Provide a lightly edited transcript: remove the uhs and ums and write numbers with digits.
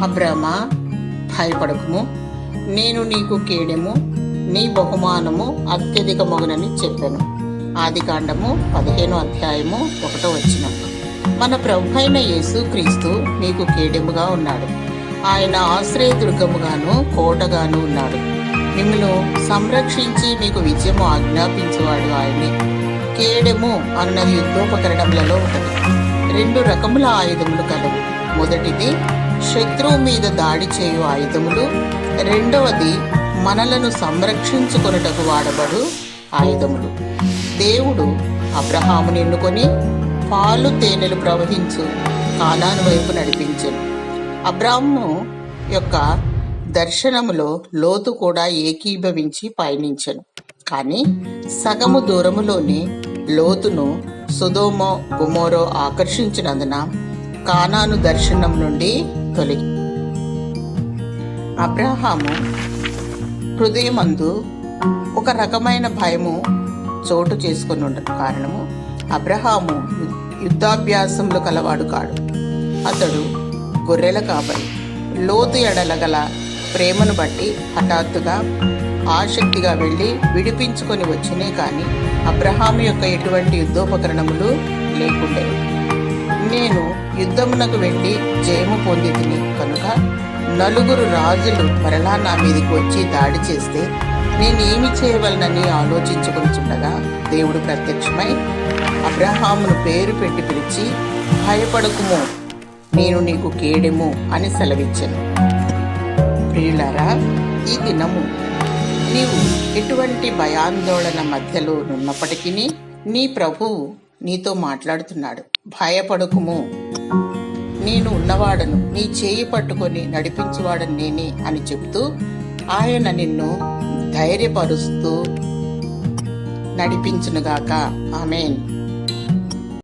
అబ్రామా, భయపడకుము, నేను నీకు కేడెము, నీ బహుమానము అత్యధికమగునని చెప్పాను. ఆదికాండము 15:1. మన ప్రభు అయిన యేసు క్రీస్తు మీకు కేడెముగా ఉన్నాడు. ఆయన ఆశ్రయదుర్గముగాను కోటగాను ఉన్నాడు. మిమ్మల్ని సంరక్షించి మీకు విజయము ఆజ్ఞాపించేవాడు ఆయనే. కేడెము అన్నది యుద్ధోపకరణములలో ఒకటి. 2 రకముల ఆయుధములు కలవు. మొదటిది శత్రువు మీద దాడి చేయు ఆయుధములు, రెండవది మనలను సంరక్షించుకొనుటకు వాడబడు ఆయుధములు. దేవుడు అబ్రహామును ఎన్నుకొని పాలు తేనెలు ప్రవహించు కానాను వైపు నడిపించెను. అబ్రాహాము యొక్క దర్శనములో లోతు కూడా ఏకీభవించి పయనించెను. కానీ సగము దూరములోనే లోతును సొదొమ గొమొర్రా ఆకర్షించినందున కానాను దర్శనం నుండి తొలగి అబ్రహాము హృదయమందు ఒక రకమైన భయము చోటు చేసుకుని ఉండటం కారణము అబ్రహాము యుద్ధాభ్యాసంలో కలవాడు కాడు. అతడు గొర్రెల కాపరి. లోతు ఎడల గల ప్రేమను బట్టి హఠాత్తుగా ఆసక్తిగా వెళ్ళి విడిపించుకొని వచ్చినే కానీ అబ్రహాము యొక్క ఎటువంటి యుద్ధోపకరణములు లేకుండేవి. నేను యుద్ధమునకు వెళ్ళి జయము పొందితిని కనుక 4 రాజులు మరలా నా మీదకి వచ్చి దాడి చేస్తే నేనేమి చేయవలనని ఆలోచించుకొనిచుండగా దేవుడు ప్రత్యక్షమై అబ్రహామును పేరు పెట్టి పిలిచి, భయపడకుము, నేను నీకు కేడెము అని సెలవిచ్చాను. ప్రియులారా, ఈ దినము నీవు ఎటువంటి భయాందోళన మధ్యలో నున్నప్పటికీ నీ ప్రభువు నీతో మాట్లాడుతున్నాడు. భయపడకుము, నేను ఉన్నవాడను, నీ చేయి పట్టుకొని నడిపించేవాడను నేనే అని చెప్తూ ఆయన నిన్ను ధైర్యపరుస్తూ నడిపించునుగాక. ఆమేన్.